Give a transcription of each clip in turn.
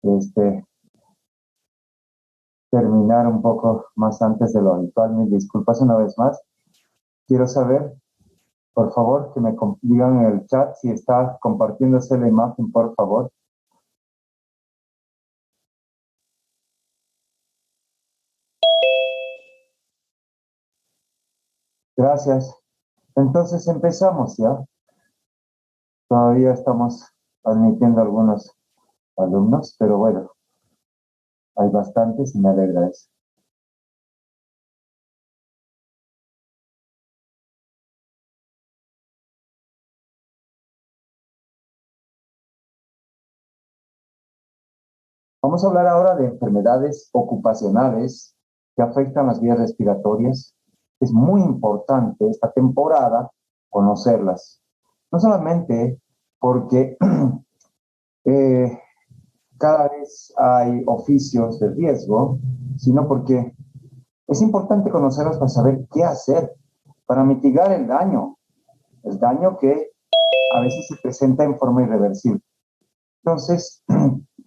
este, terminar un poco más antes de lo habitual. Mis disculpas una vez más. Quiero saber, por favor, que me digan en el chat si está compartiéndose la imagen, por favor. Gracias. Entonces empezamos ya. Todavía estamos admitiendo algunos alumnos, pero bueno, hay bastantes y me alegra eso. Vamos a hablar ahora de enfermedades ocupacionales que afectan las vías respiratorias. Es muy importante esta temporada conocerlas. No solamente porque cada vez hay oficios de riesgo, sino porque es importante conocerlos para saber qué hacer para mitigar el daño que a veces se presenta en forma irreversible. Entonces,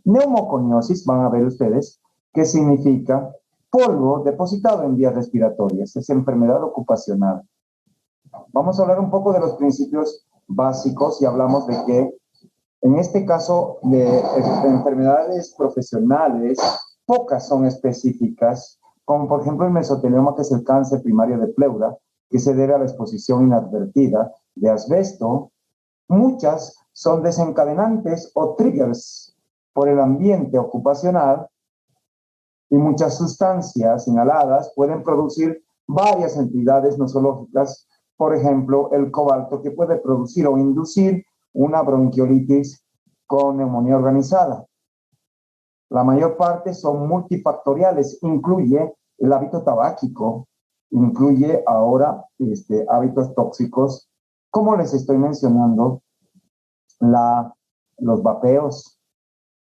neumoconiosis, van a ver ustedes, qué significa polvo depositado en vías respiratorias, es enfermedad ocupacional. Vamos a hablar un poco de los principios básicos y hablamos de que en este caso de enfermedades profesionales, pocas son específicas, como por ejemplo el mesotelioma, que es el cáncer primario de pleura, que se debe a la exposición inadvertida de asbesto. Muchas son desencadenantes o triggers por el ambiente ocupacional y muchas sustancias inhaladas pueden producir varias entidades nosológicas, por ejemplo, el cobalto, que puede producir o inducir una bronquiolitis con neumonía organizada. La mayor parte son multifactoriales, incluye el hábito tabáquico, incluye ahora hábitos tóxicos, como les estoy mencionando, los vapeos.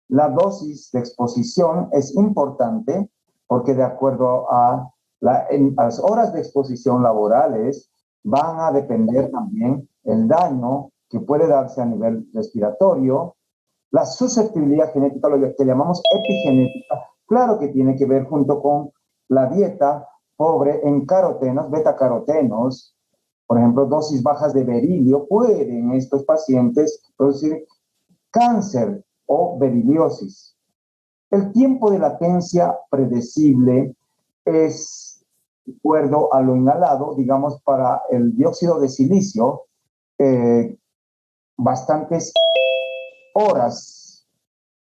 La dosis de exposición es importante porque de acuerdo a las horas de exposición laborales van a depender también el daño que puede darse a nivel respiratorio, la susceptibilidad genética, lo que llamamos epigenética, claro que tiene que ver junto con la dieta pobre en carotenos, betacarotenos. Por ejemplo, dosis bajas de berilio pueden en estos pacientes producir cáncer o beriliosis. El tiempo de latencia predecible es, de acuerdo a lo inhalado, digamos, para el dióxido de silicio, bastantes horas.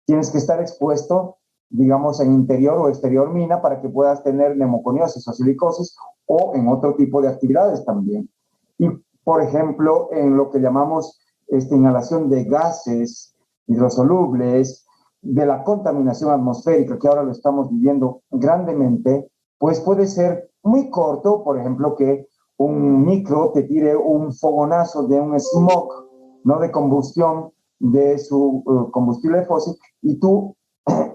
Tienes que estar expuesto, digamos, en interior o exterior mina para que puedas tener neumoconiosis o silicosis o en otro tipo de actividades también. Y, por ejemplo, en lo que llamamos inhalación de gases hidrosolubles, de la contaminación atmosférica, que ahora lo estamos viviendo grandemente, pues puede ser muy corto, por ejemplo, que un micro te tire un fogonazo de un smog, no de combustión de su combustible fósil, y tú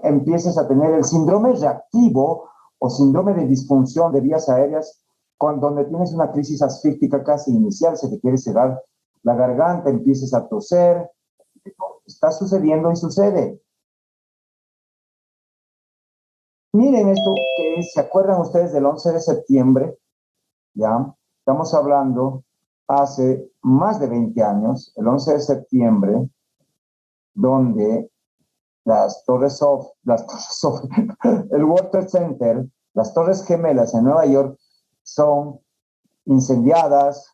empieces a tener el síndrome reactivo o síndrome de disfunción de vías aéreas, donde tienes una crisis asfíctica casi inicial, se te quiere cerrar la garganta, empieces a toser. Está sucediendo y sucede. Miren esto que es, ¿se acuerdan ustedes del 11 de septiembre? Ya, estamos hablando hace más de 20 años, el 11 de septiembre, donde el World Trade Center, las Torres Gemelas en Nueva York son incendiadas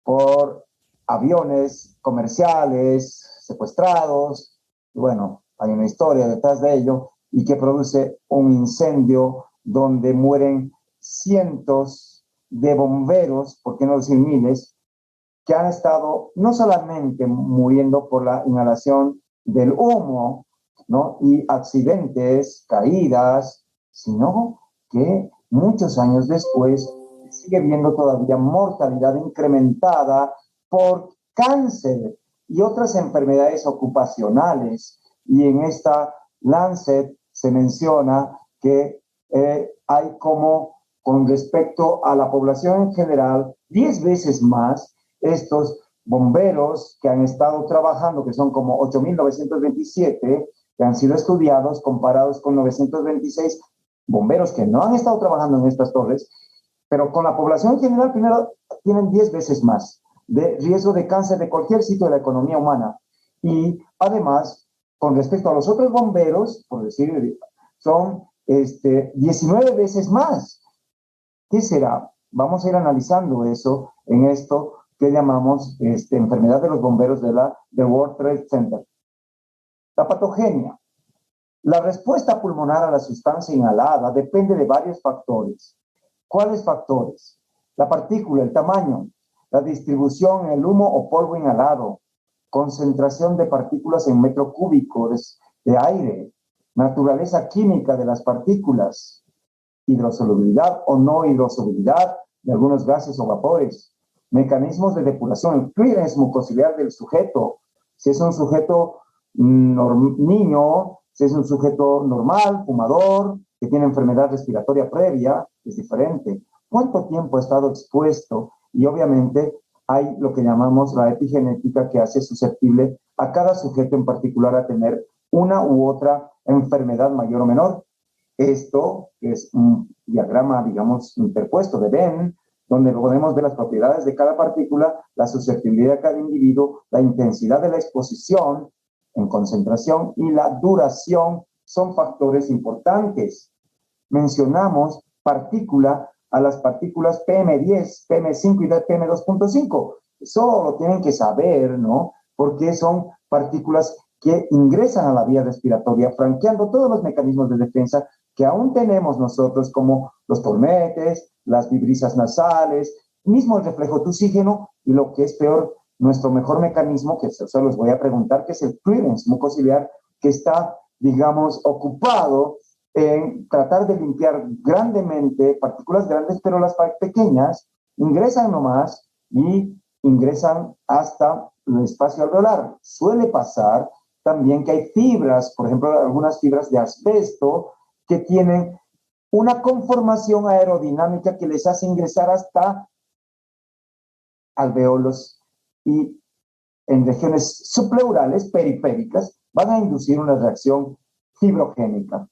por aviones comerciales secuestrados. Y bueno, hay una historia detrás de ello y que produce un incendio donde mueren cientos de bomberos, por qué no decir miles, que han estado no solamente muriendo por la inhalación del humo, ¿no? Y accidentes, caídas, sino que muchos años después sigue viendo todavía mortalidad incrementada por cáncer y otras enfermedades ocupacionales. Y en esta Lancet se menciona que hay como, con respecto a la población en general, 10 veces más estos bomberos que han estado trabajando, que son como 8.927, que han sido estudiados, comparados con 926 bomberos que no han estado trabajando en estas torres, pero con la población en general, primero, tienen 10 veces más de riesgo de cáncer de cualquier sitio de la economía humana. Y además, con respecto a los otros bomberos, por decir, son 19 veces más. ¿Qué será? Vamos a ir analizando eso en esto que llamamos enfermedad de los bomberos del World Trade Center. La patogenia. La respuesta pulmonar a la sustancia inhalada depende de varios factores. ¿Cuáles factores? La partícula, el tamaño, la distribución, el humo o polvo inhalado, concentración de partículas en metro cúbico de aire, naturaleza química de las partículas, hidrosolubilidad o no hidrosolubilidad de algunos gases o vapores, mecanismos de depuración, el clearance mucociliar del sujeto, si es un sujeto niño, si es un sujeto normal, fumador, que tiene enfermedad respiratoria previa, es diferente. ¿Cuánto tiempo ha estado expuesto? Y obviamente hay lo que llamamos la epigenética que hace susceptible a cada sujeto en particular a tener una u otra enfermedad mayor o menor. Esto es un diagrama, digamos, interpuesto de Venn, donde podemos ver las propiedades de cada partícula, la susceptibilidad de cada individuo, la intensidad de la exposición en concentración y la duración son factores importantes. Mencionamos partícula a las partículas PM10, PM5 y PM2.5. Eso lo tienen que saber, ¿no? Porque son partículas que ingresan a la vía respiratoria, franqueando todos los mecanismos de defensa que aún tenemos nosotros, como los tormetes, las vibrisas nasales, mismo el reflejo de oxígeno y lo que es peor, nuestro mejor mecanismo, que se los voy a preguntar, que es el clearance mucociliar, que está, digamos, ocupado en tratar de limpiar grandemente partículas grandes, pero las pequeñas ingresan nomás y ingresan hasta el espacio alveolar. Suele pasar también que hay fibras, por ejemplo, algunas fibras de asbesto que tienen una conformación aerodinámica que les hace ingresar hasta alveolos y en regiones subpleurales, periféricas, van a inducir una reacción fibrogénica.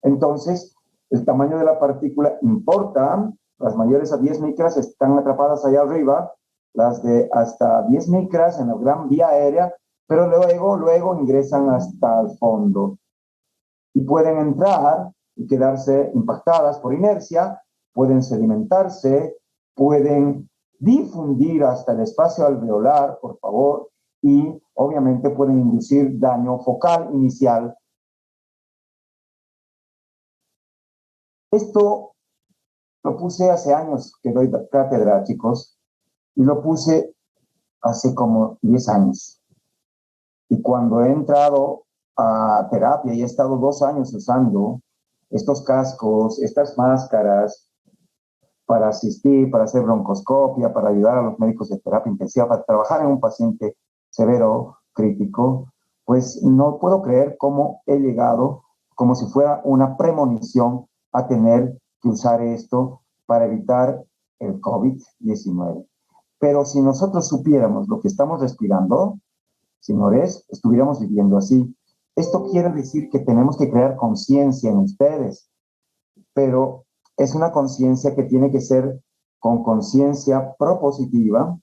Entonces, el tamaño de la partícula importa. Las mayores a 10 micras están atrapadas allá arriba, las de hasta 10 micras en la gran vía aérea, pero luego ingresan hasta el fondo y pueden entrar y quedarse impactadas por inercia, pueden sedimentarse, pueden difundir hasta el espacio alveolar, por favor, y obviamente pueden inducir daño focal inicial. Esto lo puse hace años que doy cátedra, chicos, y lo puse hace como 10 años. Y cuando he entrado a terapia y he estado 2 años usando estos cascos, estas máscaras, para asistir, para hacer broncoscopia, para ayudar a los médicos de terapia intensiva, para trabajar en un paciente severo, crítico, pues no puedo creer cómo he llegado, como si fuera una premonición, a tener que usar esto para evitar el COVID-19. Pero si nosotros supiéramos lo que estamos respirando, señores, estuviéramos viviendo así. Esto quiere decir que tenemos que crear conciencia en ustedes, pero es una conciencia que tiene que ser con conciencia propositiva,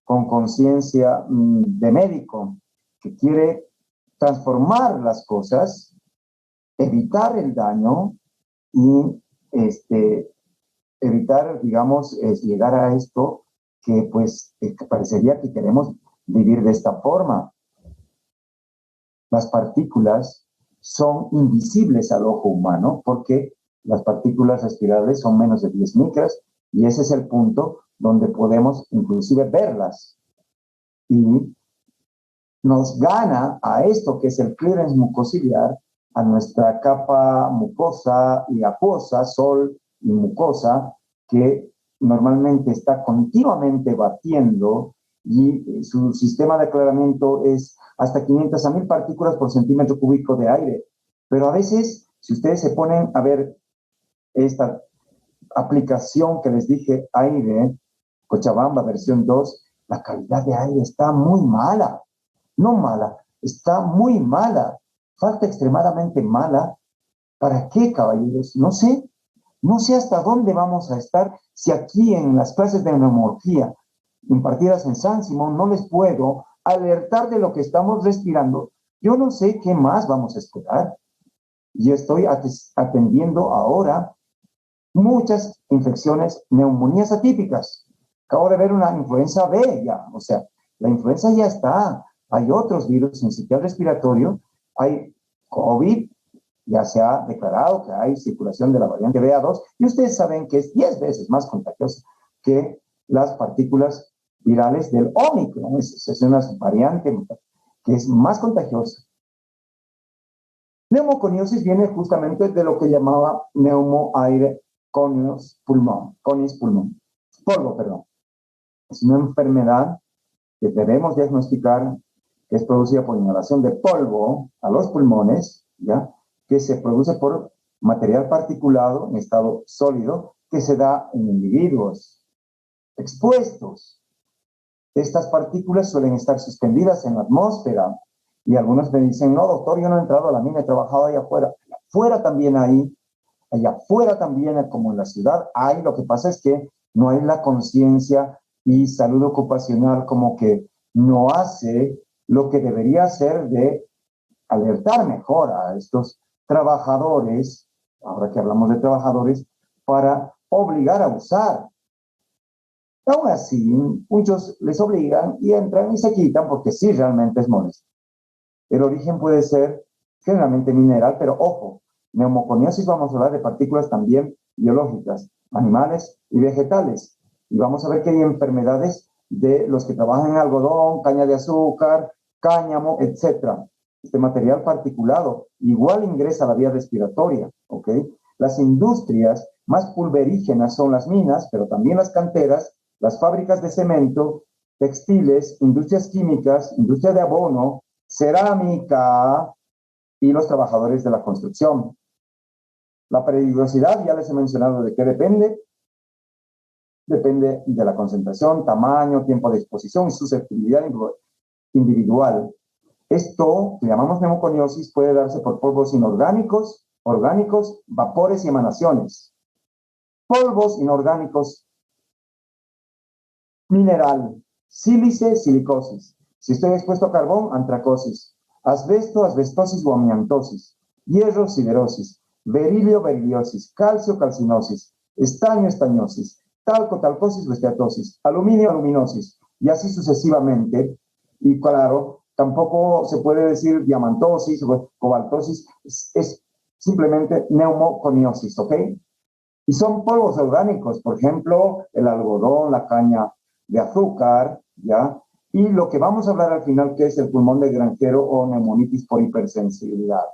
con conciencia de médico, que quiere transformar las cosas, evitar el daño y evitar, digamos, llegar a esto que pues parecería que queremos vivir de esta forma. Las partículas son invisibles al ojo humano porque las partículas respirables son menos de 10 micras y ese es el punto donde podemos inclusive verlas. Y nos gana a esto que es el clearance mucociliar, a nuestra capa mucosa y acuosa, sol y mucosa, que normalmente está continuamente batiendo y su sistema de aclaramiento es hasta 500 a 1000 partículas por centímetro cúbico de aire. Pero a veces, si ustedes se ponen a ver esta aplicación que les dije, aire, Cochabamba versión 2, la calidad de aire está muy mala. No mala, está muy mala. falta extremadamente mala. ¿Para qué, caballeros? No sé hasta dónde vamos a estar si aquí en las clases de neumología impartidas en San Simón no les puedo alertar de lo que estamos respirando. Yo no sé qué más vamos a esperar. Y estoy atendiendo ahora muchas infecciones, neumonías atípicas. Acabo de ver una influenza B ya, o sea, la influenza ya está. Hay otros virus sincitial respiratorio, hay COVID, ya se ha declarado que hay circulación de la variante BA2, y ustedes saben que es 10 veces más contagiosa que las partículas virales del Omicron. Es una variante que es más contagiosa. Neumoconiosis viene justamente de lo que llamaba neumoaire conis pulmón, polvo, perdón. Es una enfermedad que debemos diagnosticar, que es producida por inhalación de polvo a los pulmones, ¿ya? Que se produce por material particulado en estado sólido que se da en individuos expuestos. Estas partículas suelen estar suspendidas en la atmósfera y algunos me dicen, no, doctor, yo no he entrado a la mina, he trabajado allá afuera. Allá afuera también hay, allá afuera también, como en la ciudad, hay. Lo que pasa es que no hay la conciencia y salud ocupacional como que no hace lo que debería hacer de alertar mejor a estos trabajadores, ahora que hablamos de trabajadores, para obligar a usar. Aún así, muchos les obligan y entran y se quitan porque sí, realmente es molesto. El origen puede ser generalmente mineral, pero ojo, neumoconiosis vamos a hablar de partículas también biológicas, animales y vegetales. Y vamos a ver que hay enfermedades de los que trabajan en algodón, caña de azúcar, cáñamo, etc. Este material particulado igual ingresa a la vía respiratoria, ¿ok? Las industrias más pulverígenas son las minas, pero también las canteras, las fábricas de cemento, textiles, industrias químicas, industria de abono, cerámica y los trabajadores de la construcción. La peligrosidad, ya les he mencionado de qué depende. Depende de la concentración, tamaño, tiempo de exposición y susceptibilidad individual. Esto, que llamamos neumoconiosis, puede darse por polvos inorgánicos, orgánicos, vapores y emanaciones. Polvos inorgánicos, mineral, sílice, silicosis. Si estoy expuesto a carbón, antracosis. Asbesto, asbestosis o amiantosis. Hierro, siderosis. Berilio, beriliosis. Calcio, calcinosis. Estaño, estañosis. Talco, talcosis o esteatosis. Aluminio, aluminosis. Y así sucesivamente. Y claro, tampoco se puede decir diamantosis o cobaltosis. Es simplemente neumoconiosis, ¿ok? Y son polvos orgánicos, por ejemplo, el algodón, la caña de azúcar, ¿ya? Y lo que vamos a hablar al final, que es el pulmón de granjero o neumonitis por hipersensibilidad.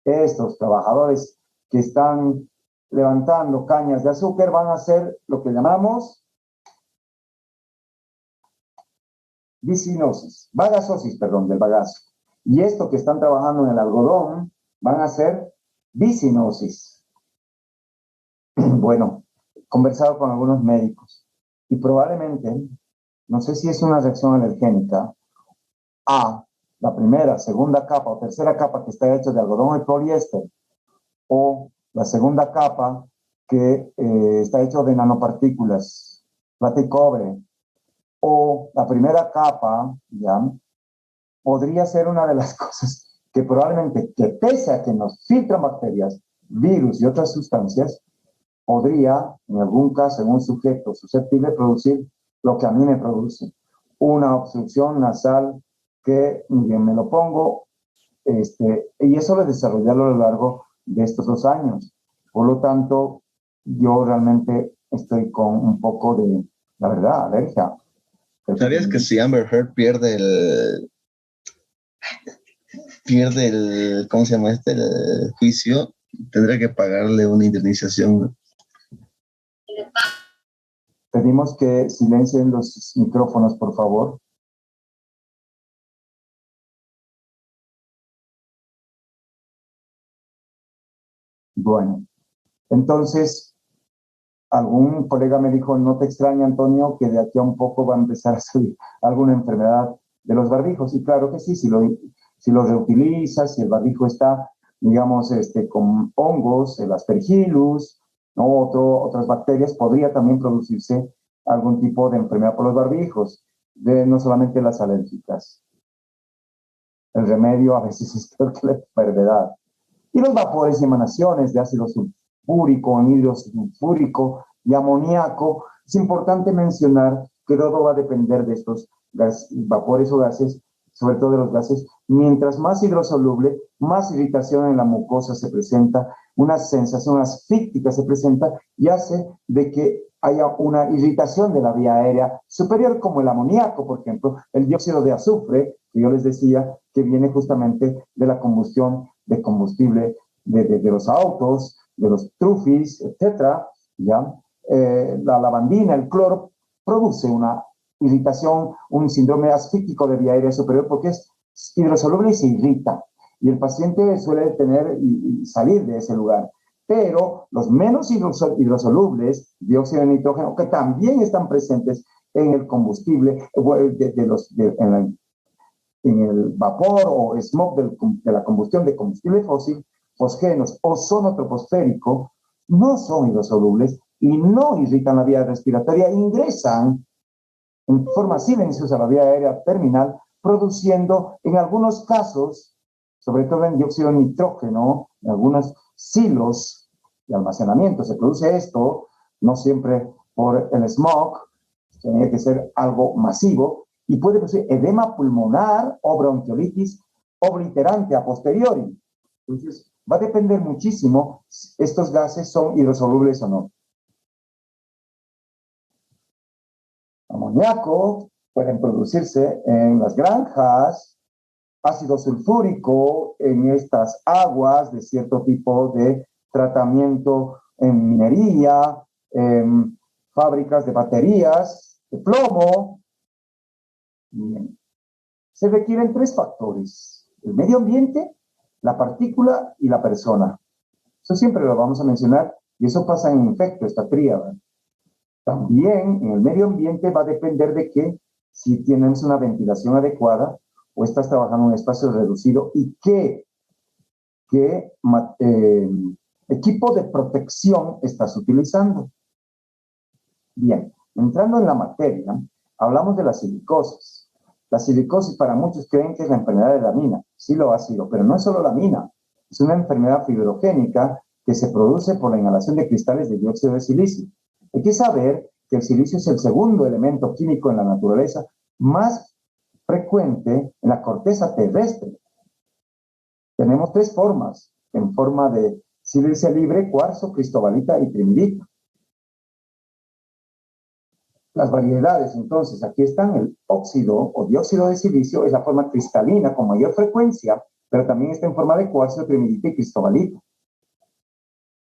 Estos trabajadores que están levantando cañas de azúcar van a hacer lo que llamamos bagasosis, del bagazo. Y esto que están trabajando en el algodón van a hacer bisinosis. Bueno, he conversado con algunos médicos y probablemente, no sé si es una reacción alergénica a la primera, segunda capa o tercera capa que está hecha de algodón y poliéster, o la segunda capa que está hecha de nanopartículas, plata y cobre, o la primera capa, ya, podría ser una de las cosas que probablemente, que pese a que nos filtran bacterias, virus y otras sustancias, podría, en algún caso, en un sujeto susceptible, producir lo que a mí me produce, una obstrucción nasal que me lo pongo, y eso lo he desarrollado a lo largo de estos 2 años. Por lo tanto, yo realmente estoy con un poco de, la verdad, alergia. ¿Sabías que si Amber Heard pierde el, ¿cómo se llama este? El juicio, tendrá que pagarle una indemnización? Pedimos que silencien los micrófonos, por favor. Bueno, entonces, algún colega me dijo, no te extraña, Antonio, que de aquí a un poco va a empezar a salir alguna enfermedad de los barbijos. Y claro que sí, si lo reutilizas, si el barbijo está, digamos, con hongos, el Aspergillus, ¿no? Otras bacterias, podría también producirse algún tipo de enfermedad por los barbijos, no solamente las alérgicas. El remedio a veces es peor que la enfermedad. Y los vapores y emanaciones de ácido sulfúrico, anhídrido sulfúrico y amoníaco, es importante mencionar que todo va a depender de estos vapores o gases, sobre todo de los gases. Mientras más hidrosoluble, más irritación en la mucosa se presenta, una sensación asfíctica se presenta y hace de que haya una irritación de la vía aérea superior, como el amoníaco, por ejemplo, el dióxido de azufre, que yo les decía que viene justamente de la combustión de combustible de los autos, de los trufis, etcétera, ¿ya? La lavandina, el cloro, produce una irritación, un síndrome asfíctico de vía aérea superior porque es hidrosoluble y se irrita. Y el paciente suele tener y salir de ese lugar. Pero los menos hidrosolubles, dióxido de nitrógeno, que también están presentes en el combustible, en el vapor o smog de la combustión de combustible fósil, fosgenos o ozono troposférico, no son hidrosolubles y no irritan la vía respiratoria, ingresan en forma silenciosa a la vía aérea terminal, produciendo en algunos casos, sobre todo en dióxido de nitrógeno, en algunos silos de almacenamiento se produce esto, no siempre por el smog, tiene que ser algo masivo, y puede producir edema pulmonar o bronquiolitis obliterante a posteriori. Entonces, va a depender muchísimo si estos gases son hidrosolubles o no. Amoníaco pueden producirse en las granjas, ácido sulfúrico en estas aguas de cierto tipo de tratamiento en minería, en fábricas de baterías, de plomo. Bien. Se requieren 3 factores: el medio ambiente, la partícula y la persona. Eso siempre lo vamos a mencionar y eso pasa en efecto, esta tríada. También en el medio ambiente va a depender de que si tienes una ventilación adecuada o estás trabajando en un espacio reducido y qué equipo de protección estás utilizando. Bien, entrando en la materia, hablamos de la silicosis. La silicosis para muchos creen que es la enfermedad de la mina. Sí lo ha sido, pero no es solo la mina. Es una enfermedad fibrogénica que se produce por la inhalación de cristales de dióxido de silicio. Hay que saber que el silicio es el segundo elemento químico en la naturaleza más frecuente en la corteza terrestre. Tenemos 3 formas, en forma de silicio libre, cuarzo, cristobalita y trimidita. Las variedades, entonces, aquí están: el óxido o dióxido de silicio es la forma cristalina con mayor frecuencia, pero también está en forma de cuarzo, trimidita y cristobalita.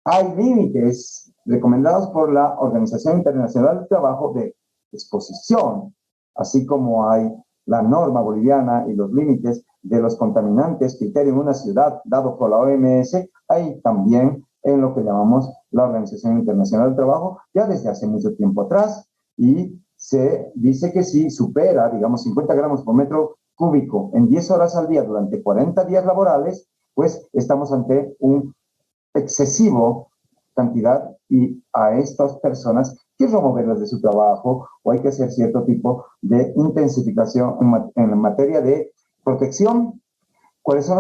Hay límites recomendados por la Organización Internacional del Trabajo de exposición, así como hay la norma boliviana y los límites de los contaminantes, criterio en una ciudad dado por la OMS, hay también en lo que llamamos la Organización Internacional del Trabajo, ya desde hace mucho tiempo atrás, y se dice que si supera, digamos, 50 gramos por metro cúbico en 10 horas al día durante 40 días laborales, pues estamos ante un excesivo cantidad y a estas personas hay que removerlas de su trabajo o hay que hacer cierto tipo de intensificación en materia de protección. ¿Cuáles son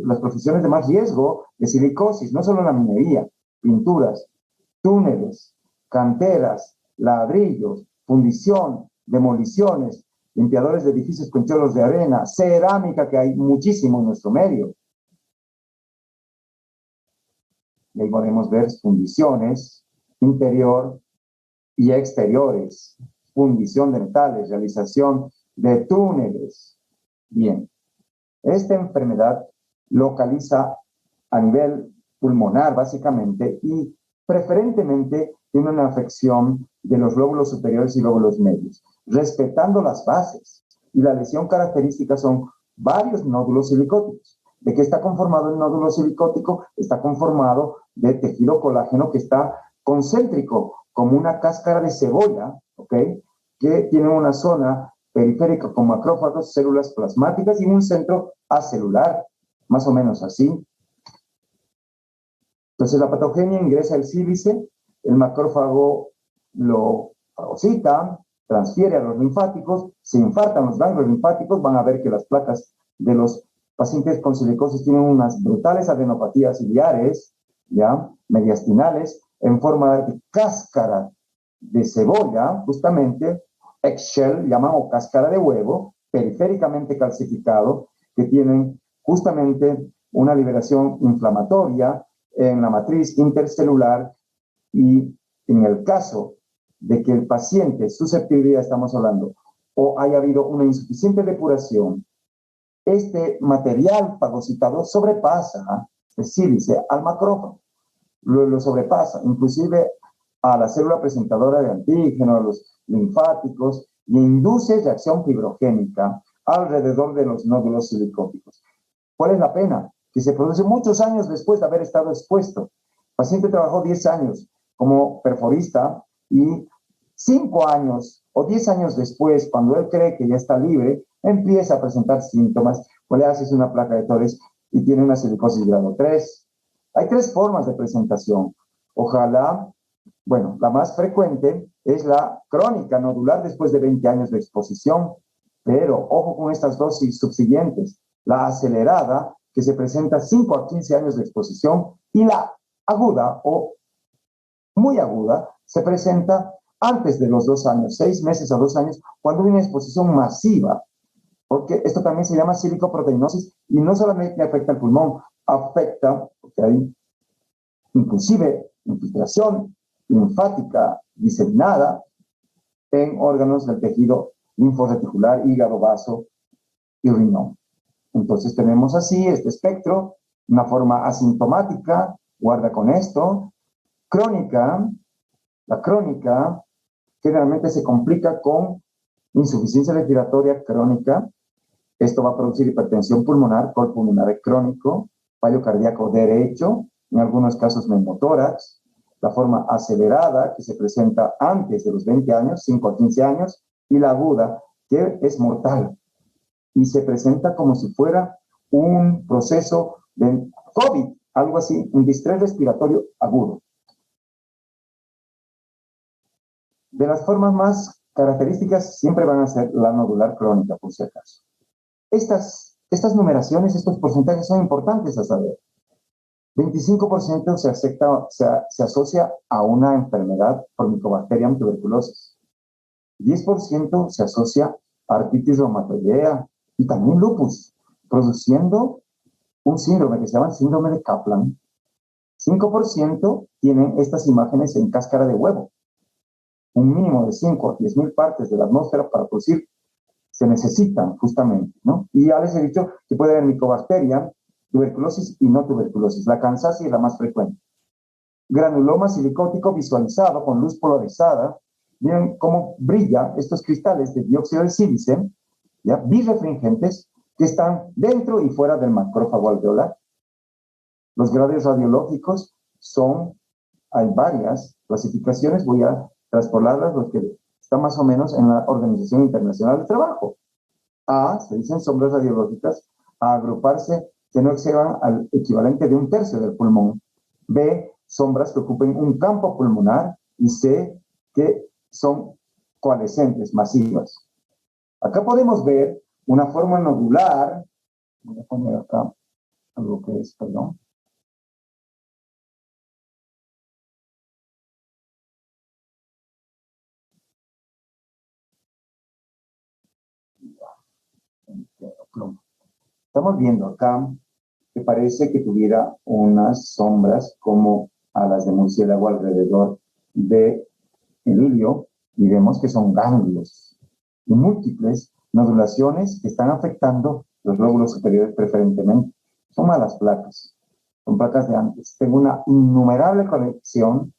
las profesiones de más riesgo de silicosis? No solo la minería, pinturas, túneles, canteras, ladrillos, fundición, demoliciones, limpiadores de edificios con choros de arena, cerámica, que hay muchísimo en nuestro medio. Y ahí podemos ver fundiciones, interior y exteriores, fundición de metales, realización de túneles. Bien, esta enfermedad localiza a nivel pulmonar básicamente y preferentemente tiene una afección de los lóbulos superiores y lóbulos medios, respetando las bases. Y la lesión característica son varios nódulos silicóticos. ¿De qué está conformado el nódulo silicótico? Está conformado de tejido colágeno que está concéntrico, como una cáscara de cebolla, ¿ok? Que tiene una zona periférica con macrófagos, células plasmáticas y un centro acelular, más o menos así. Entonces la patogenia ingresa al sílice, el macrófago lo fagocita, transfiere a los linfáticos, se infartan los ganglios linfáticos, van a ver que las placas de los pacientes con silicosis tienen unas brutales adenopatías ciliares, ya, mediastinales, en forma de cáscara de cebolla, justamente, eggshell, llaman, o cáscara de huevo, periféricamente calcificado, que tienen justamente una liberación inflamatoria en la matriz intercelular, y en el caso de que el paciente, susceptibilidad estamos hablando, o haya habido una insuficiente depuración, este material fagocitado sobrepasa el sílice al macrófago, lo sobrepasa, inclusive a la célula presentadora de antígeno, a los linfáticos, y induce reacción fibrogénica alrededor de los nódulos silicóticos. ¿Cuál es la pena? Que se produce muchos años después de haber estado expuesto. El paciente trabajó 10 años como perforista y 5 años o 10 años después, cuando él cree que ya está libre, empieza a presentar síntomas, o le haces una placa de Torres y tiene una silicosis grado 3. Hay 3 formas de presentación. Ojalá, bueno, la más frecuente es la crónica nodular después de 20 años de exposición, pero ojo con estas 2 subsiguientes. La acelerada, que se presenta 5 a 15 años de exposición, y la aguda o muy aguda se presenta antes de los 2 años, 6 meses a 2 años, cuando hay una exposición masiva, porque esto también se llama silicoproteinosis y no solamente afecta el pulmón, afecta, porque hay inclusive infiltración linfática diseminada en órganos del tejido linforeticular, hígado, vaso y riñón. Entonces tenemos así este espectro, una forma asintomática, guarda con esto, crónica. La crónica generalmente se complica con insuficiencia respiratoria crónica. Esto va a producir hipertensión pulmonar, col pulmonar crónico, fallo cardíaco derecho, en algunos casos neumotórax. La forma acelerada, que se presenta antes de los 20 años, 5 a 15 años, y la aguda, que es mortal y se presenta como si fuera un proceso de COVID, algo así, un distrés respiratorio agudo. De las formas más características siempre van a ser la nodular crónica, por si acaso. Estas numeraciones, estos porcentajes son importantes a saber. 25% se asocia a una enfermedad por Mycobacterium tuberculosis. 10% se asocia a artritis reumatoidea y también lupus, produciendo un síndrome que se llama síndrome de Kaplan. 5% tienen estas imágenes en cáscara de huevo. Un mínimo de 5 a 10,000 partes de la atmósfera para producir se necesitan justamente, ¿no? Y ya les he dicho que puede haber Mycobacterium, tuberculosis y no tuberculosis. La cansácea es la más frecuente. Granuloma silicótico visualizado con luz polarizada. Miren cómo brillan estos cristales de dióxido de sílice, ¿ya? Birrefringentes, que están dentro y fuera del macrófago alveolar. Los grados radiológicos hay varias clasificaciones, voy a traspolarlas, los que están más o menos en la Organización Internacional del Trabajo. A, se dicen sombras radiológicas, a agruparse que no excedan al equivalente de 1/3 del pulmón. B, sombras que ocupen un campo pulmonar. Y C, que son coalescentes, masivas. Acá podemos ver una forma nodular. Voy a poner acá algo que es, perdón. Estamos viendo acá que parece que tuviera unas sombras como alas de murciélago alrededor de el hilio, y vemos que son ganglios y múltiples nodulaciones que están afectando los lóbulos superiores preferentemente. Son malas placas, son placas de antes. Tengo una innumerable colección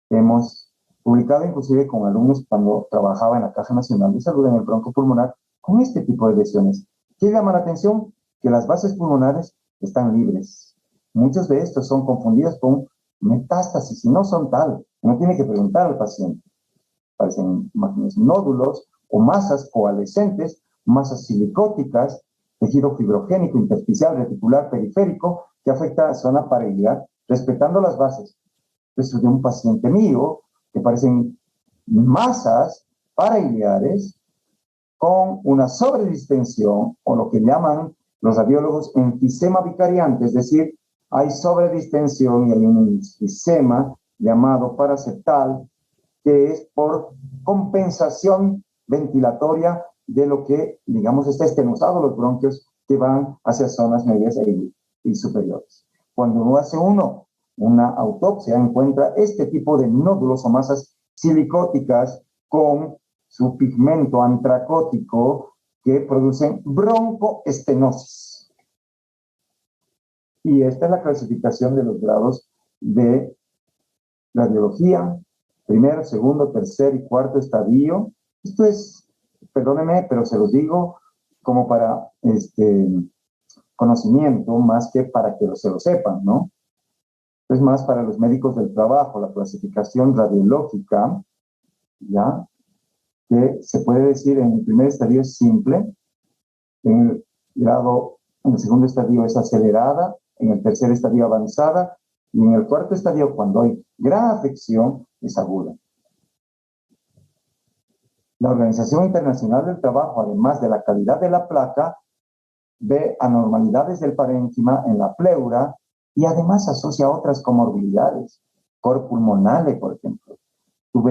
que hemos publicado inclusive con alumnos cuando trabajaba en la Caja Nacional de Salud en el broncopulmonar con este tipo de lesiones. ¿Qué llama la atención? Que las bases pulmonares están libres. Muchos de estos son confundidos con metástasis y no son tal. Uno tiene que preguntar al paciente. Parecen imágenes nódulos o masas coalescentes, masas silicóticas, tejido fibrogénico, intersticial, reticular, periférico, que afecta a zona parailiar, respetando las bases. Esto de un paciente mío, que parecen masas parailiares con una sobredistensión, o lo que llaman los radiólogos enfisema vicariante, es decir, hay sobredistensión y hay un enfisema llamado paraseptal, que es por compensación ventilatoria de lo que, digamos, está estenosado los bronquios que van hacia zonas medias y superiores. Cuando uno hace una autopsia, encuentra este tipo de nódulos o masas silicóticas con su pigmento antracótico que producen broncoestenosis. Y esta es la clasificación de los grados de radiología, primero, segundo, tercer y cuarto estadio. Esto es, perdónenme, pero se los digo como para conocimiento, más que para que se lo sepan, ¿no? Es más para los médicos del trabajo, la clasificación radiológica, ¿ya? Que se puede decir en el primer estadio es simple, en el segundo estadio es acelerada, en el tercer estadio avanzada, y en el cuarto estadio, cuando hay gran afección, es aguda. La Organización Internacional del Trabajo, además de la calidad de la placa, ve anormalidades del parénquima en la pleura y además asocia otras comorbilidades, cor pulmonale, por ejemplo,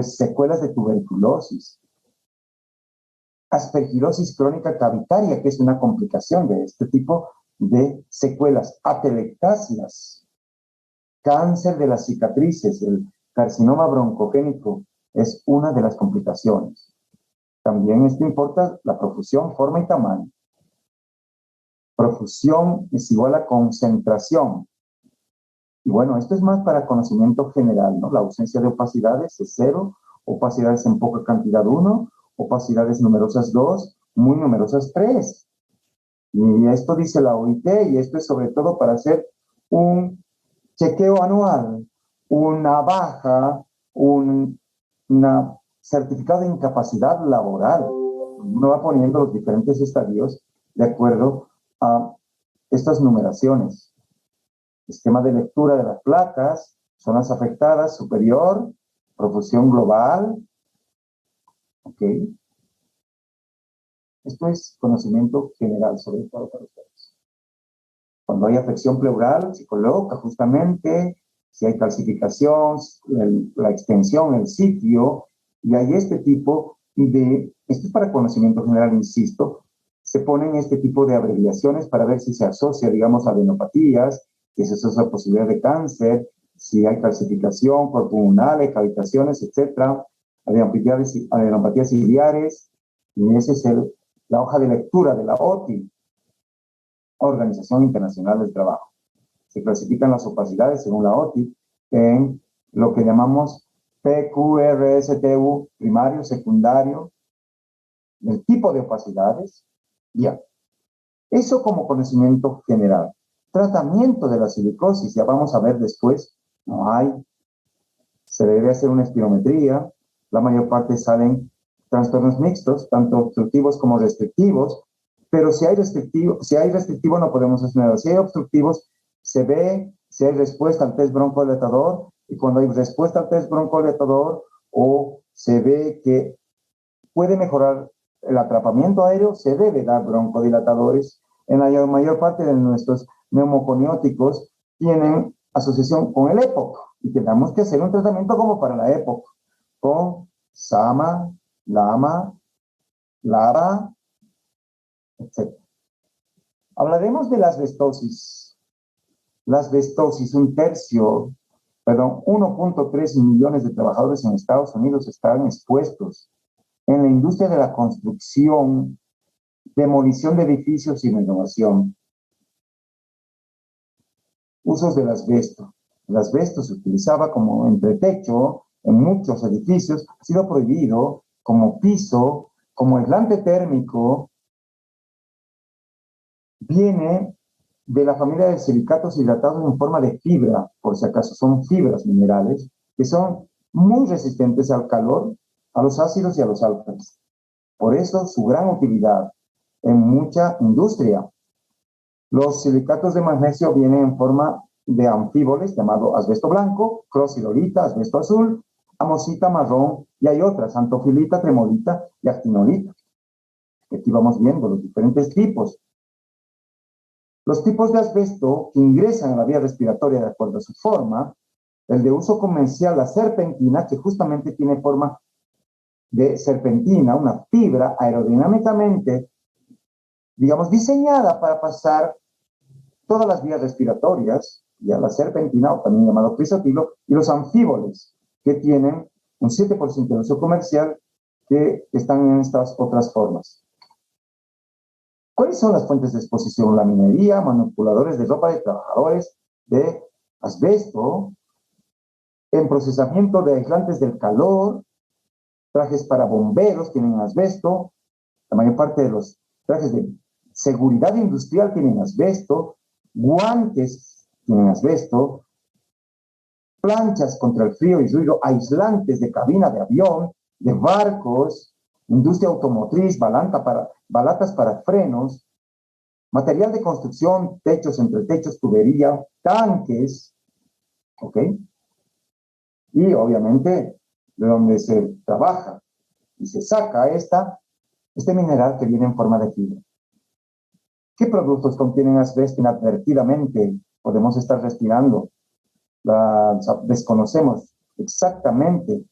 secuelas de tuberculosis, aspergilosis crónica cavitaria, que es una complicación de este tipo de secuelas, atelectasias, cáncer de las cicatrices, el carcinoma broncogénico es una de las complicaciones. También esto importa la profusión, forma y tamaño. Profusión es igual a concentración. Y bueno, esto es más para conocimiento general, ¿no? La ausencia de opacidades es 0, opacidades en poca cantidad 1, opacidades numerosas 2, muy numerosas 3. Y esto dice la OIT, y esto es sobre todo para hacer un chequeo anual, una baja, un certificado de incapacidad laboral. Uno va poniendo los diferentes estadios de acuerdo a estas numeraciones. Esquema de lectura de las placas, zonas afectadas, superior, profusión global. Ok. Esto es conocimiento general, sobre todo para ustedes. Cuando hay afección pleural, se coloca justamente, si hay calcificación, la extensión, el sitio, y hay este tipo esto es para conocimiento general, insisto, se ponen este tipo de abreviaciones para ver si se asocia, digamos, a adenopatías, que se asocia a posibilidad de cáncer, si hay calcificación pulmonar, cavitaciones, etc., adenopatías ciliares, y esa es la hoja de lectura de la OTI, Organización Internacional del Trabajo. Se clasifican las opacidades según la OTI en lo que llamamos PQRSTU, primario, secundario, el tipo de opacidades. Ya. Eso como conocimiento general. Tratamiento de la silicosis, ya vamos a ver después, no hay. Se debe hacer una espirometría, la mayor parte salen trastornos mixtos, tanto obstructivos como restrictivos, pero si hay restrictivo no podemos hacer nada. Si hay obstructivos, se ve si hay respuesta al test broncodilatador, y cuando hay respuesta al test broncodilatador o se ve que puede mejorar el atrapamiento aéreo, se debe dar broncodilatadores. En la mayor parte de nuestros neumoconióticos tienen asociación con el EPOC, y tenemos que hacer un tratamiento como para la EPOC, con SAMA, LAMA, LARA, etc. Hablaremos de la asbestosis. La asbestosis, 1.3 millones de trabajadores en Estados Unidos están expuestos en la industria de la construcción, demolición de edificios y renovación. Usos del asbesto. El asbesto se utilizaba como entretecho en muchos edificios, ha sido prohibido como piso, como aislante térmico. Viene de la familia de silicatos hidratados en forma de fibra, por si acaso son fibras minerales, que son muy resistentes al calor, a los ácidos y a los álcalis. Por eso su gran utilidad en mucha industria. Los silicatos de magnesio vienen en forma de anfíboles, llamado asbesto blanco, crosilolita, asbesto azul, amosita marrón, y hay otras, antofilita, tremolita y actinolita. Aquí vamos viendo los diferentes tipos. Los tipos de asbesto que ingresan a la vía respiratoria de acuerdo a su forma, el de uso comercial, la serpentina, que justamente tiene forma de serpentina, una fibra aerodinámicamente, digamos, diseñada para pasar todas las vías respiratorias, ya la serpentina, o también llamado crisotilo, y los anfíboles, que tienen un 7% de uso comercial, que están en estas otras formas. ¿Cuáles son las fuentes de exposición? La minería, manipuladores de ropa de trabajadores de asbesto, en procesamiento de aislantes del calor, trajes para bomberos tienen asbesto, la mayor parte de los trajes de seguridad industrial tienen asbesto, guantes tienen asbesto, planchas contra el frío y ruido, aislantes de cabina de avión, de barcos, industria automotriz, balatas para frenos, material de construcción, techos, entretechos, tubería, tanques, ¿ok? Y obviamente de donde se trabaja y se saca este mineral que viene en forma de fibra. ¿Qué productos contienen asbesto inadvertidamente? Podemos estar respirando. Desconocemos exactamente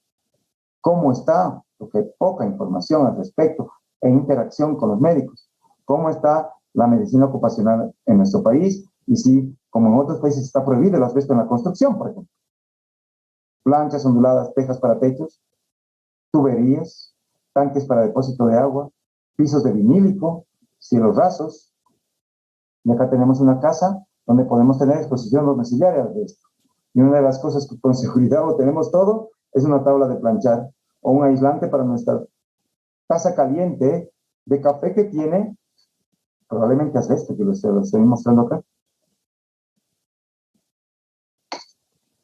cómo está, porque hay poca información al respecto e interacción con los médicos. ¿Cómo está la medicina ocupacional en nuestro país? Y si, como en otros países, está prohibido el asbesto en la construcción, por ejemplo. Planchas onduladas, tejas para techos, tuberías, tanques para depósito de agua, pisos de vinílico, cielos rasos. Y acá tenemos una casa donde podemos tener exposición domiciliaria de esto. Y una de las cosas que con seguridad lo tenemos todo es una tabla de planchar o un aislante para nuestra taza caliente de café que tiene probablemente asbesto, que lo estoy mostrando acá.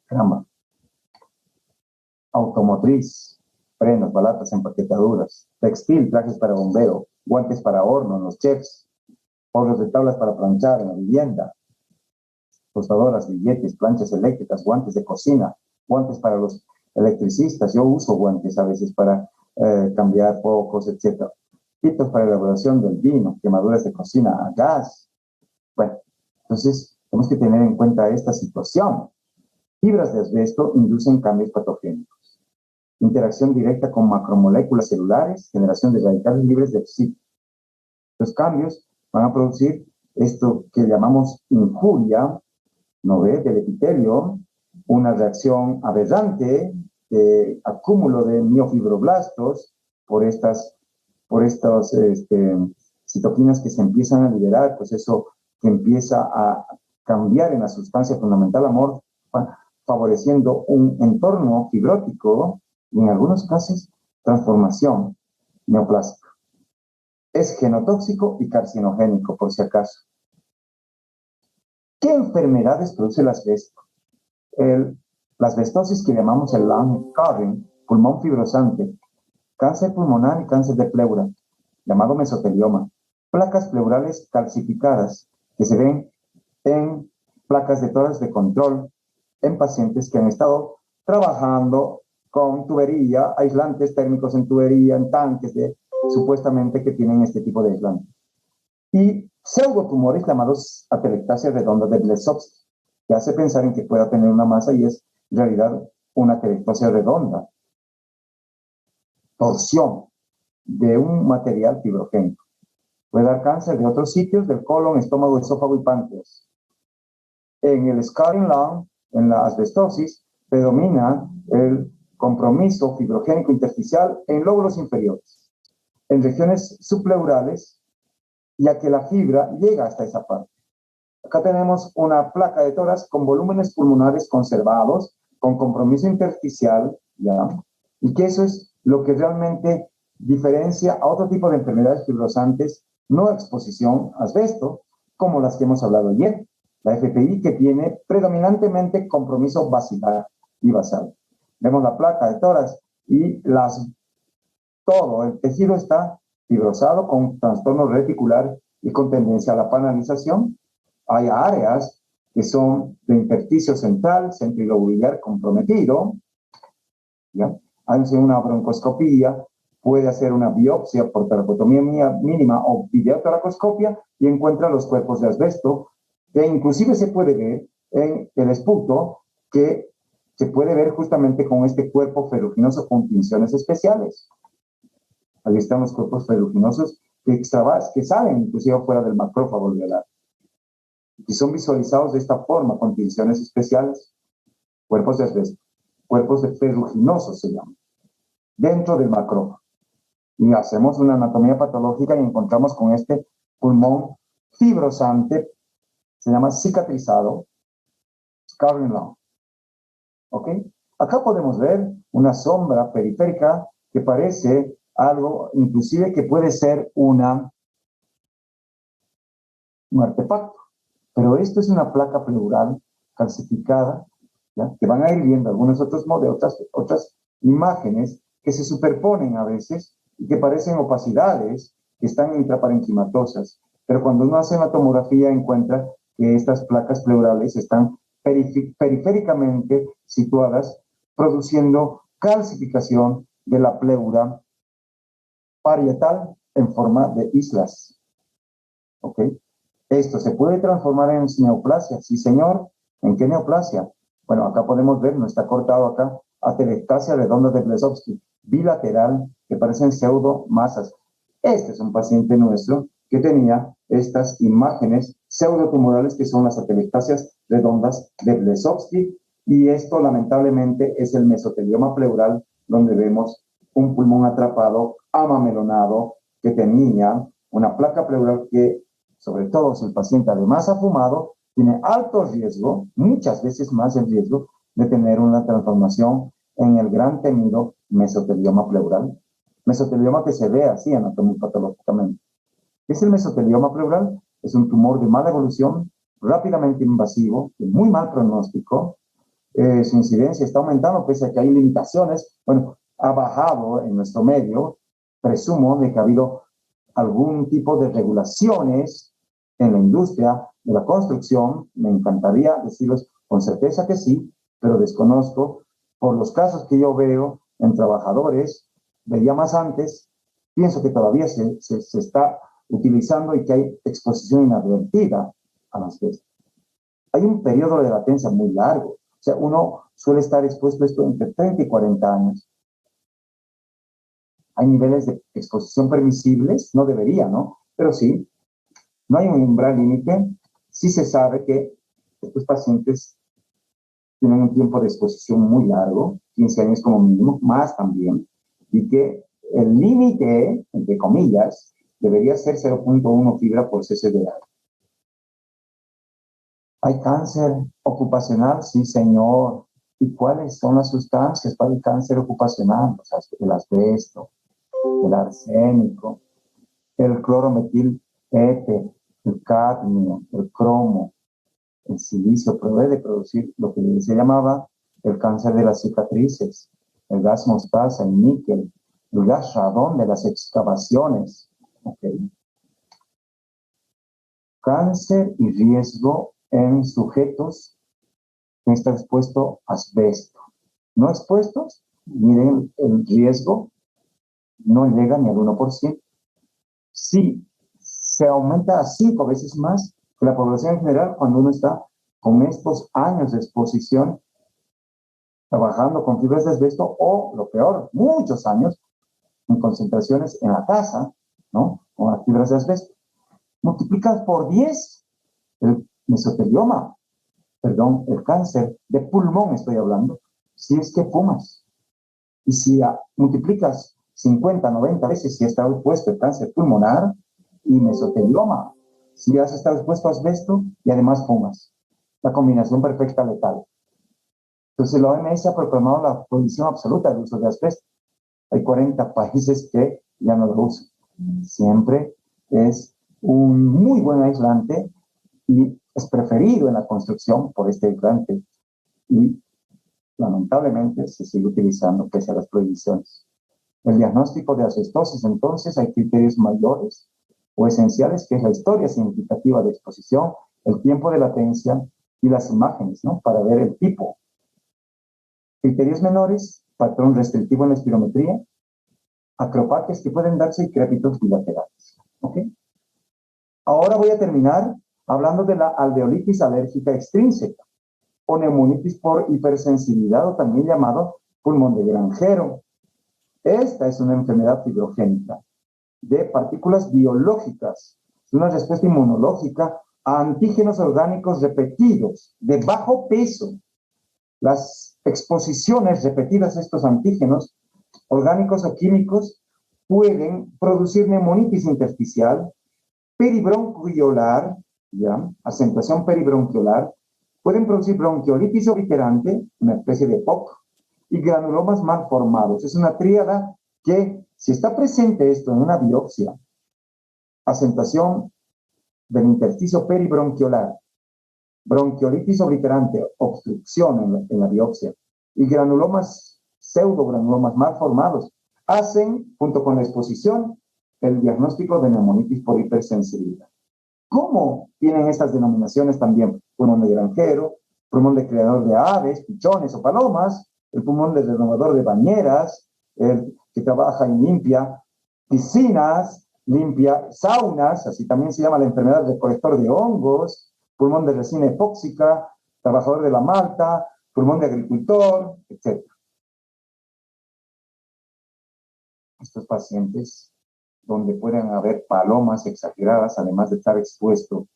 Caramba. Automotriz, frenos, balatas, empaquetaduras, textil, trajes para bombero, guantes para horno en los chefs, forros de tablas para planchar en la vivienda, tostadoras, billetes, planchas eléctricas, guantes de cocina, guantes para los electricistas. Yo uso guantes a veces para cambiar focos, etc. Pitos para elaboración del vino, quemaduras de cocina a gas. Bueno, entonces tenemos que tener en cuenta esta situación. Fibras de asbesto inducen cambios patogénicos. Interacción directa con macromoléculas celulares, generación de radicales libres de oxígeno. Los cambios van a producir esto que llamamos injuria, ¿no ve?, del epitelio, una reacción aberrante de acúmulo de miofibroblastos por estas citoquinas que se empiezan a liberar, pues eso que empieza a cambiar en la sustancia fundamental amorfa, favoreciendo un entorno fibrótico y en algunos casos transformación neoplástica. Es genotóxico y carcinogénico, por si acaso. ¿Qué enfermedades produce el asbesto? La asbestosis, que llamamos el lung scarring, pulmón fibrosante, cáncer pulmonar y cáncer de pleura, llamado mesotelioma, placas pleurales calcificadas, que se ven en placas de tórax de control en pacientes que han estado trabajando con tubería, aislantes térmicos en tubería, en tanques supuestamente que tienen este tipo de aislante. Y pseudotumores llamados atelectasia redonda de Blesowski, que hace pensar en que pueda tener una masa y es en realidad una atelectasia redonda. Torsión de un material fibrogénico. Puede dar cáncer de otros sitios del colon, estómago, esófago y páncreas. En el scarring lung, en la asbestosis, predomina el compromiso fibrogénico intersticial en lóbulos inferiores, en regiones subpleurales, ya que la fibra llega hasta esa parte. Acá tenemos una placa de tórax con volúmenes pulmonares conservados, con compromiso intersticial, ¿ya? Y que eso es lo que realmente diferencia a otro tipo de enfermedades fibrosantes, no exposición a asbesto, como las que hemos hablado ayer. La FPI, que tiene predominantemente compromiso basilar y basal. Vemos la placa de tórax y todo el tejido está fibrosado con trastorno reticular y con tendencia a la panalización. Hay áreas que son de intersticio central, centrilobular comprometido, ¿ya? Hace una broncoscopía, puede hacer una biopsia por tracotomía mínima o videotoracoscopia y encuentra los cuerpos de asbesto, que inclusive se puede ver en el esputo, que se puede ver justamente con este cuerpo ferruginoso con tinciones especiales. Ahí están los cuerpos ferruginosos que salen inclusive fuera del macrófago alveolar, y son visualizados de esta forma, con tinciones especiales, cuerpos de asbesto, cuerpos de ferruginosos se llaman, dentro del macrófago. Y hacemos una anatomía patológica y encontramos con este pulmón fibrosante, se llama cicatrizado, scarring lung. ¿Ok? Acá podemos ver una sombra periférica que parece algo, inclusive que puede ser un artefacto. Pero esto es una placa pleural calcificada, ¿ya? Que van a ir viendo algunos otros modelos, otras imágenes que se superponen a veces y que parecen opacidades que están intraparenquimatosas. Pero cuando uno hace una tomografía encuentra que estas placas pleurales están periféricamente situadas, produciendo calcificación de la pleura parietal en forma de islas. ¿Ok? Esto se puede transformar en neoplasia. Sí, señor. ¿En qué neoplasia? Bueno, acá podemos ver, no está cortado acá, atelectasia redonda de Blesowski, bilateral, que parecen pseudomasas. Este es un paciente nuestro que tenía estas imágenes pseudotumorales que son las atelectasias redondas de Blesowski, y esto lamentablemente es el mesotelioma pleural, donde vemos un pulmón atrapado, amamelonado, que tenía una placa pleural que, sobre todo si el paciente además ha fumado, tiene alto riesgo, muchas veces más el riesgo, de tener una transformación en el gran temido mesotelioma pleural. Mesotelioma que se ve así anatomopatológicamente. ¿Qué es el mesotelioma pleural? Es un tumor de mala evolución, rápidamente invasivo, de muy mal pronóstico. Su incidencia está aumentando pese a que hay limitaciones. Bueno, ha bajado en nuestro medio. Presumo de que ha habido algún tipo de regulaciones en la industria de la construcción. Me encantaría decirles con certeza que sí, pero desconozco. Por los casos que yo veo en trabajadores, veía más antes, pienso que todavía se está utilizando y que hay exposición inadvertida a las veces. Hay un periodo de latencia muy largo. O sea, uno suele estar expuesto a esto entre 30 y 40 años. Hay niveles de exposición permisibles, no debería, ¿no? Pero sí, no hay un umbral límite. Sí se sabe que estos pacientes tienen un tiempo de exposición muy largo, 15 años como mínimo, más también, y que el límite, entre comillas, debería ser 0.1 fibra por cc de aire. ¿Hay cáncer ocupacional? Sí, señor. ¿Y cuáles son las sustancias para el cáncer ocupacional? O sea, el asbesto, el arsénico, el clorometil éter, el cadmio, el cromo, el silicio puede producir lo que se llamaba el cáncer de las cicatrices, el gas mostaza, el níquel, el gas radón de las excavaciones. Okay. Cáncer y riesgo en sujetos que están expuestos a asbesto. No expuestos, miren el riesgo, no llega ni al 1%. Sí, se aumenta a 5 veces más que la población en general cuando uno está con estos años de exposición trabajando con fibras de asbesto, o lo peor, muchos años en concentraciones en la casa, ¿no? Con las fibras de asbesto. Multiplicas por 10 el mesotelioma, perdón, el cáncer de pulmón estoy hablando, si es que fumas. Y si multiplicas 50, 90 veces si está expuesto el cáncer pulmonar y mesotelioma, si has estado expuesto a asbesto y además fumas. La combinación perfecta letal. Entonces la OMS ha proclamado la prohibición absoluta del uso de asbesto. Hay 40 países que ya no lo usan. Siempre es un muy buen aislante y es preferido en la construcción por este aislante. Y lamentablemente se sigue utilizando pese a las prohibiciones. El diagnóstico de asbestosis, entonces, hay criterios mayores o esenciales, que es la historia significativa de exposición, el tiempo de latencia y las imágenes, ¿no? Para ver el tipo. Criterios menores, patrón restrictivo en la espirometría, acropatias que pueden darse y crépitos bilaterales. ¿Ok? Ahora voy a terminar hablando de la alveolitis alérgica extrínseca o neumonitis por hipersensibilidad, o también llamado pulmón de granjero. Esta es una enfermedad fibrogénica de partículas biológicas, una respuesta inmunológica a antígenos orgánicos repetidos de bajo peso. Las exposiciones repetidas a estos antígenos orgánicos o químicos pueden producir neumonitis intersticial, peribronquiolar, ¿ya? Acentuación peribronquiolar, pueden producir bronquiolitis obliterante, una especie de POC, y granulomas mal formados. Es una tríada que, si está presente esto en una biopsia, acentuación del intersticio peribronquiolar, bronquiolitis obliterante, obstrucción en la biopsia, y granulomas, pseudogranulomas mal formados, hacen, junto con la exposición, el diagnóstico de neumonitis por hipersensibilidad. ¿Cómo tienen estas denominaciones también? Pulmón de granjero, pulmón de criador de aves, pichones o palomas, el pulmón de renovador de bañeras, el que trabaja y limpia piscinas, limpia saunas, así también se llama la enfermedad del colector de hongos, pulmón de resina epóxica, trabajador de la malta, pulmón de agricultor, etc. Estos pacientes, donde pueden haber palomas exageradas, además de estar expuesto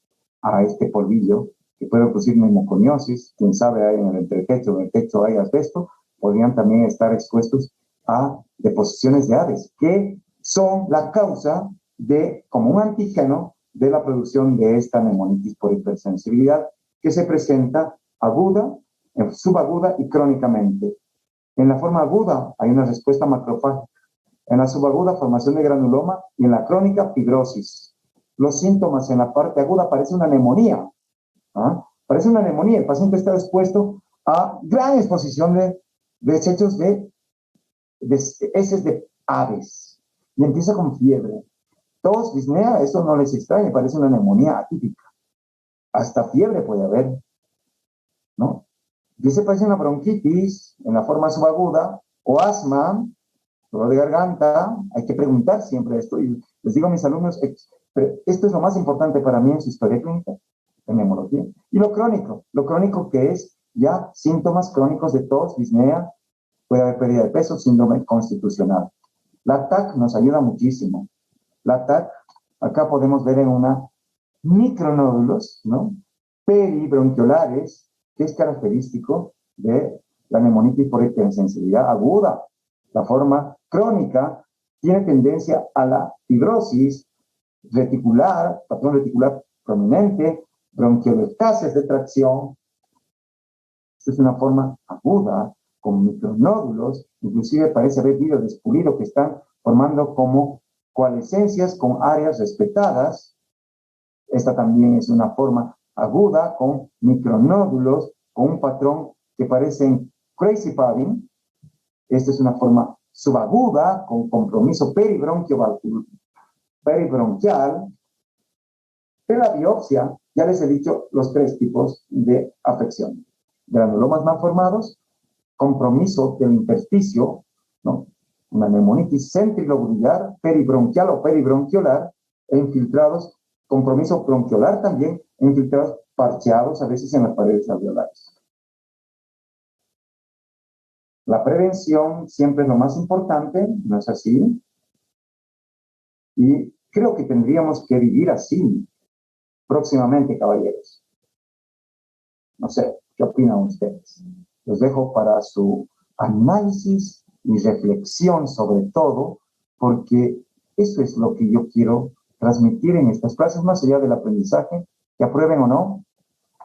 a este polvillo, que puede producir neumoconiosis, quién sabe, hay en el entretecho, en el techo hay asbesto, podrían también estar expuestos a deposiciones de aves, que son la causa de, como un antígeno, de la producción de esta neumonitis por hipersensibilidad, que se presenta aguda, subaguda y crónicamente. En la forma aguda hay una respuesta macrofágica, en la subaguda formación de granuloma y en la crónica fibrosis. Los síntomas en la parte aguda parece una neumonía. Parece una neumonía. El paciente está expuesto a gran exposición de desechos de heces de aves y empieza con fiebre. Tos, disnea, eso no les extraña, parece una neumonía atípica. Hasta fiebre puede haber, ¿no? Y ese parece una bronquitis en la forma subaguda o asma, dolor de garganta. Hay que preguntar siempre esto. Y les digo a mis alumnos, esto es lo más importante para mí en su historia clínica, en neumología. Y lo crónico que es ya síntomas crónicos de tos, disnea, puede haber pérdida de peso, síndrome constitucional. La TAC nos ayuda muchísimo. La TAC, acá podemos ver en una micronódulos, ¿no? Peribronquiolares, que es característico de la neumonitis por hipersensibilidad aguda. La forma crónica tiene tendencia a la fibrosis reticular, patrón reticular prominente, bronquiolestasis de tracción. Esta es una forma aguda, con micronódulos, inclusive parece haber vidrio despulido que están formando como coalescencias con áreas respetadas. Esta también es una forma aguda con micronódulos, con un patrón que parecen crazy pudding. Esta es una forma subaguda con compromiso peribronquial. En la biopsia, ya les he dicho los tres tipos de afección. Granulomas mal formados, compromiso del intersticio, ¿no? Una neumonitis centrilobular, peribronquial o peribronquiolar, e infiltrados, compromiso bronquiolar también, e infiltrados parcheados a veces en las paredes alveolares. La prevención siempre es lo más importante, ¿no es así? Y creo que tendríamos que vivir así próximamente, caballeros. No sé, ¿qué opinan ustedes? Los dejo para su análisis y reflexión sobre todo, porque eso es lo que yo quiero transmitir en estas clases, más allá del aprendizaje, que aprueben o no,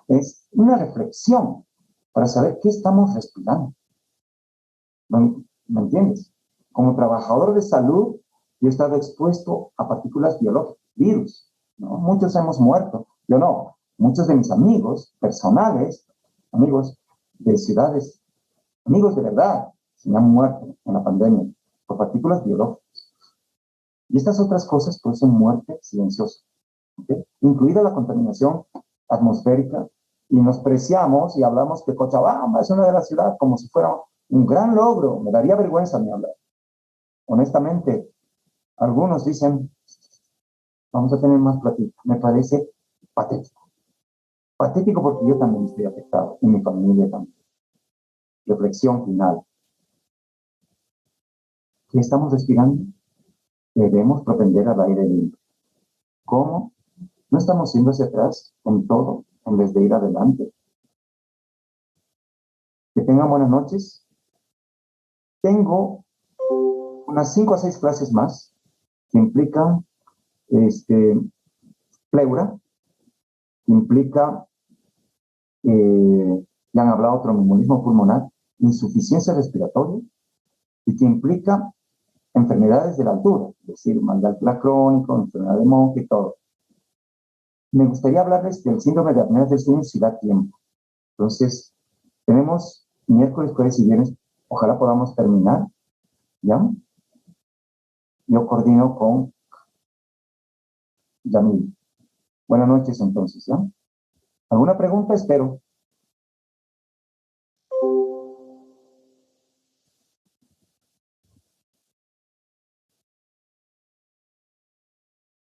es una reflexión para saber qué estamos respirando. ¿Me entiendes? Como trabajador de salud, yo he estado expuesto a partículas biológicas, virus, ¿no? Muchos hemos muerto, yo no. Muchos de mis amigos personales, amigos de ciudades, amigos de verdad, se me han muerto en la pandemia por partículas biológicas. Y estas otras cosas producen muerte silenciosa, ¿okay? Incluida la contaminación atmosférica, y nos preciamos y hablamos que Cochabamba es una de las ciudades como si fuera un gran logro. Me daría vergüenza ni hablar. Honestamente, algunos dicen, vamos a tener más platito. Me parece patético. Patético porque yo también estoy afectado, y mi familia también. Reflexión final. ¿Qué estamos respirando? Debemos propender al aire libre. ¿Cómo? No estamos yendo hacia atrás en todo, en vez de ir adelante. Que tengan buenas noches. Tengo unas 5 a 6 clases más que implican pleura, que implica, ya han hablado, tromboembolismo pulmonar, insuficiencia respiratoria, y que implica enfermedades de la altura, es decir, mal de altura crónico, enfermedad de Monk y todo. Me gustaría hablarles del síndrome de apnea del sueño si da tiempo. Entonces, tenemos miércoles, jueves y viernes. Ojalá podamos terminar, ¿ya? Yo coordino con Yamil. Buenas noches, entonces, ¿ya? ¿Alguna pregunta? Espero.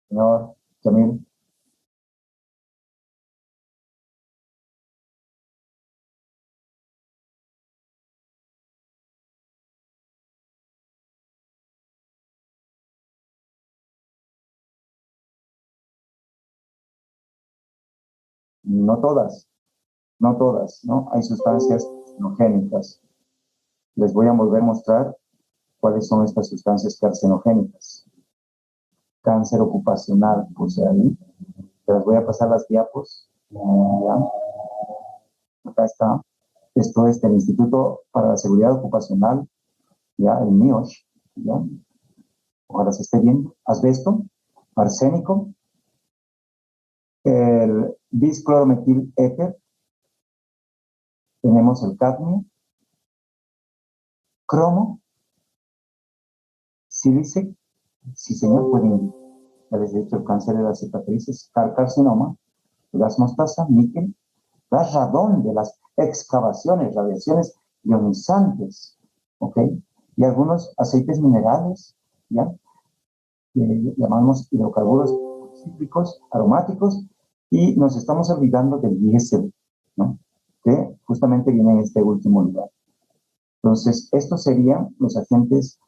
Señor Yamil. No todas, no todas, ¿no? Hay sustancias carcinogénicas. Les voy a volver a mostrar cuáles son estas sustancias carcinogénicas. Cáncer ocupacional, puse ahí. Les voy a pasar las diapos. ¿Ya? Acá está. Esto es del Instituto para la Seguridad Ocupacional, ya, el MIOSH, ya. Ojalá se esté viendo. Asbesto, arsénico, el bisclorometil éter, tenemos el cadmio, cromo, sílice, sí señor, pueden, ya les he dicho, el cáncer de las cicatrices, carcinoma, gas mostaza, níquel, gas radón de las excavaciones, radiaciones ionizantes, ¿ok? Y algunos aceites minerales, ¿ya? Que llamamos hidrocarburos cíclicos, aromáticos, y nos estamos olvidando del diésel, ¿no? Que justamente viene en este último lugar. Entonces, estos serían los agentes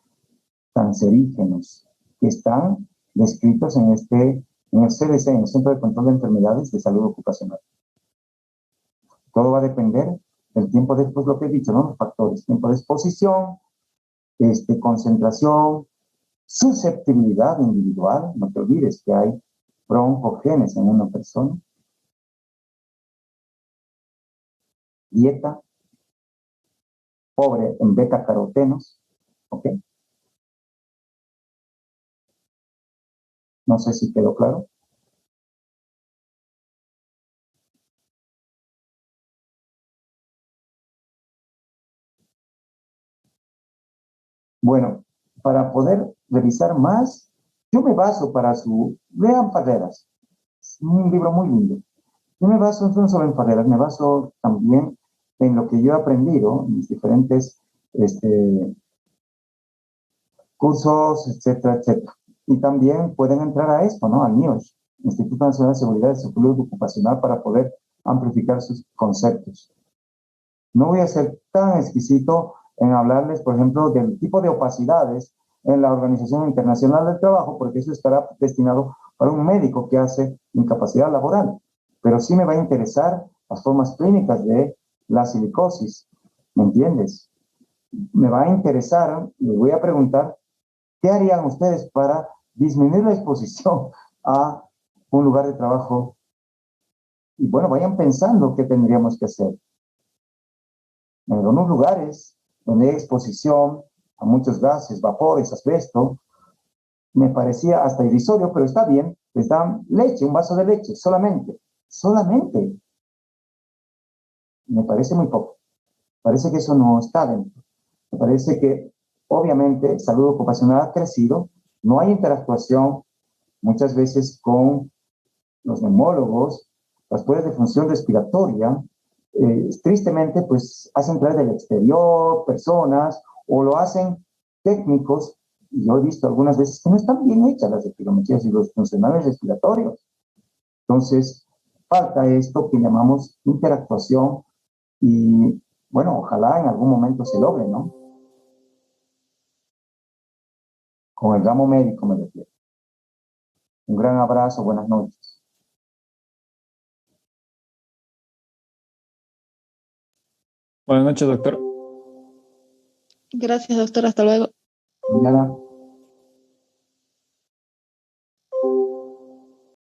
cancerígenos que están descritos en el CDC, en el Centro de Control de Enfermedades de Salud Ocupacional. Todo va a depender del tiempo de, pues lo que he dicho, ¿no? Los factores, tiempo de exposición, concentración, susceptibilidad individual. No te olvides que hay broncogenes en una persona. Dieta pobre en beta-carotenos, ¿ok? No sé si quedó claro. Bueno, para poder revisar más, yo me baso lean Farreras, es un libro muy lindo. Yo me baso no solo en Farreras, me baso también en lo que yo he aprendido en mis diferentes cursos, etcétera, etcétera. Y también pueden entrar a esto, ¿no? Al NIOSH, Instituto Nacional de Seguridad y Salud Ocupacional, para poder amplificar sus conceptos. No voy a ser tan exquisito en hablarles, por ejemplo, del tipo de opacidades en la Organización Internacional del Trabajo, porque eso estará destinado para un médico que hace incapacidad laboral. Pero sí me va a interesar las formas clínicas de la silicosis, ¿me entiendes? Me va a interesar, les voy a preguntar, ¿qué harían ustedes para disminuir la exposición a un lugar de trabajo? Y bueno, vayan pensando qué tendríamos que hacer. En algunos lugares donde hay exposición a muchos gases, vapores, asbesto, me parecía hasta irrisorio, pero está bien, les dan leche, un vaso de leche, solamente. Me parece muy poco. Parece que eso no está dentro. Me parece que obviamente salud ocupacional ha crecido, no hay interactuación muchas veces con los neumólogos, las pruebas de función respiratoria, tristemente pues hacen traer del exterior personas o lo hacen técnicos, y yo he visto algunas veces que no están bien hechas las espirometrías y los funcionales respiratorios. Entonces, falta esto que llamamos interactuación y, bueno, ojalá en algún momento se logre, ¿no? Con el ramo médico me refiero. Un gran abrazo, buenas noches. Buenas noches, doctor. Gracias, doctor. Hasta luego. Mañana.